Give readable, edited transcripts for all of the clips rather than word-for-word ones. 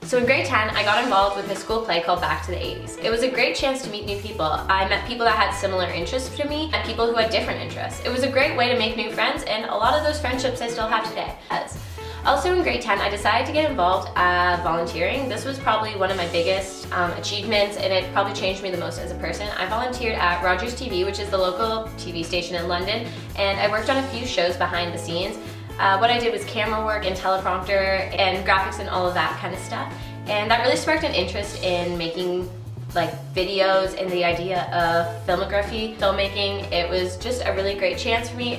So in grade 10, I got involved with a school play called Back to the 80s. It was a great chance to meet new people. I met people that had similar interests to me and people who had different interests. It was a great way to make new friends, and a lot of those friendships I still have today. Also in grade 10, I decided to get involved volunteering. This was probably one of my biggest achievements, and it probably changed me the most as a person. I volunteered at Rogers TV, which is the local TV station in London, and I worked on a few shows behind the scenes. What I did was camera work and teleprompter and graphics and all of that kind of stuff. And that really sparked an interest in making like videos and the idea of filmmaking. It was just a really great chance for me.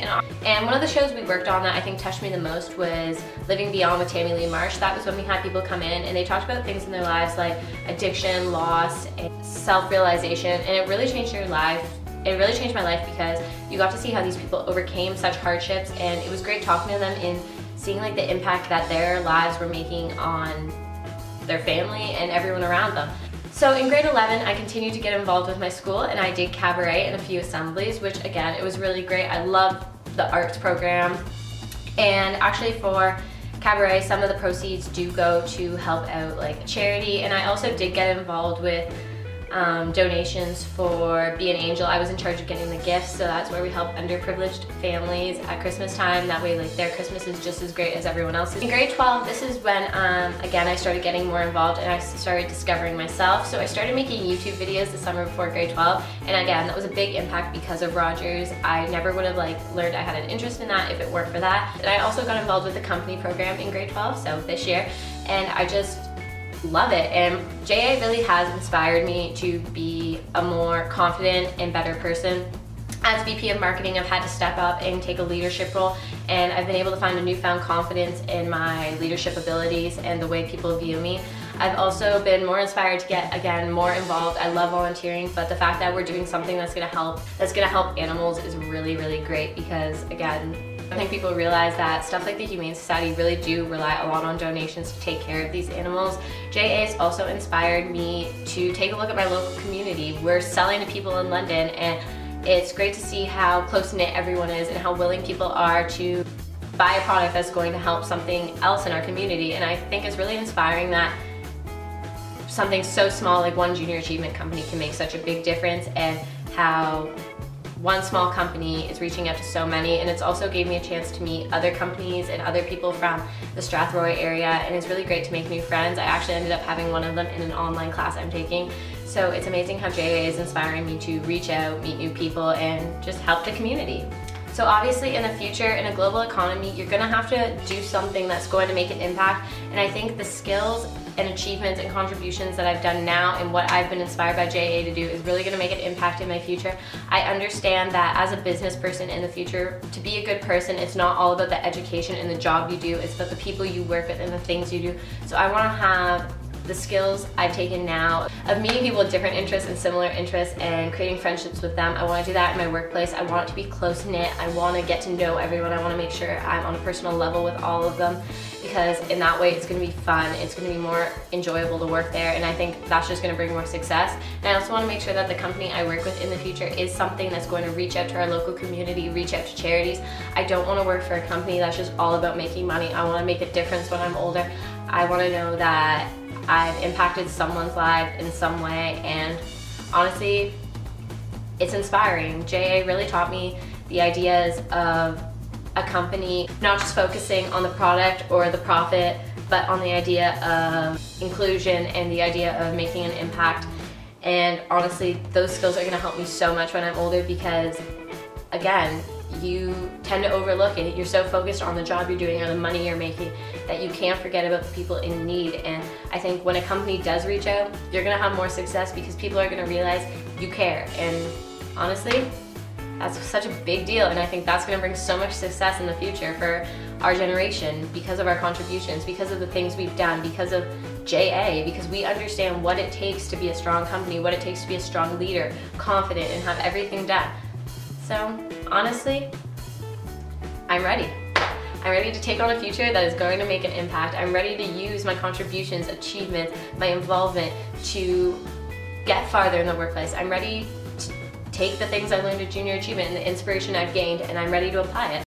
And one of the shows we worked on that I think touched me the most was Living Beyond with Tammy Lee Marsh. That was when we had people come in and they talked about things in their lives like addiction, loss, and self-realization, and it really changed your life. It really changed my life because you got to see how these people overcame such hardships, and it was great talking to them and seeing like the impact that their lives were making on their family and everyone around them. So in grade 11, I continued to get involved with my school, and I did cabaret and a few assemblies, which again, it was really great. I loved the arts program, and actually for cabaret, some of the proceeds do go to help out like charity, and I also did get involved with donations for Be an Angel. I was in charge of getting the gifts, so that's where we help underprivileged families at Christmas time. That way like their Christmas is just as great as everyone else's. In grade 12, this is when again I started getting more involved and I started discovering myself. So I started making YouTube videos the summer before grade 12, and again that was a big impact because of Rogers. I never would have like learned I had an interest in that if it weren't for that. And I also got involved with the company program in grade 12, so this year, and I just love it. And JA really has inspired me to be a more confident and better person. As VP of Marketing, I've had to step up and take a leadership role, and I've been able to find a newfound confidence in my leadership abilities and the way people view me. I've also been more inspired to get, again, more involved. I love volunteering, but the fact that we're doing something that's gonna help animals is really, really great because, again, I think people realize that stuff like the Humane Society really do rely a lot on donations to take care of these animals. JA has also inspired me to take a look at my local community. We're selling to people in London, and it's great to see how close-knit everyone is and how willing people are to buy a product that's going to help something else in our community. And I think it's really inspiring that something so small like one junior achievement company can make such a big difference, and how one small company is reaching out to so many. And it's also gave me a chance to meet other companies and other people from the Strathroy area, and it's really great to make new friends. I actually ended up having one of them in an online class I'm taking. So it's amazing how JA is inspiring me to reach out, meet new people, and just help the community. So obviously in the future, in a global economy, you're gonna have to do something that's going to make an impact. And I think the skills and achievements and contributions that I've done now and what I've been inspired by JA to do is really gonna make an impact in my future. I understand that as a business person in the future, to be a good person, it's not all about the education and the job you do, it's about the people you work with and the things you do. So I wanna have the skills I've taken now of meeting people with different interests and similar interests and creating friendships with them. I want to do that in my workplace. I want it to be close-knit. I want to get to know everyone. I want to make sure I'm on a personal level with all of them, because in that way it's going to be fun. It's going to be more enjoyable to work there, and I think that's just going to bring more success. And I also want to make sure that the company I work with in the future is something that's going to reach out to our local community, reach out to charities. I don't want to work for a company that's just all about making money. I want to make a difference when I'm older. I want to know that I've impacted someone's life in some way, and honestly, it's inspiring. JA really taught me the ideas of a company not just focusing on the product or the profit, but on the idea of inclusion and the idea of making an impact. And honestly, those skills are gonna help me so much when I'm older, because again, you tend to overlook it. You're so focused on the job you're doing or the money you're making that you can't forget about the people in need. And I think when a company does reach out, you're gonna have more success because people are gonna realize you care. And honestly, that's such a big deal, and I think that's gonna bring so much success in the future for our generation because of our contributions, because of the things we've done, because of JA, because we understand what it takes to be a strong company, what it takes to be a strong leader, confident, and have everything done. So honestly, I'm ready. I'm ready to take on a future that is going to make an impact. I'm ready to use my contributions, achievements, my involvement to get farther in the workplace. I'm ready to take the things I learned at Junior Achievement and the inspiration I've gained, and I'm ready to apply it.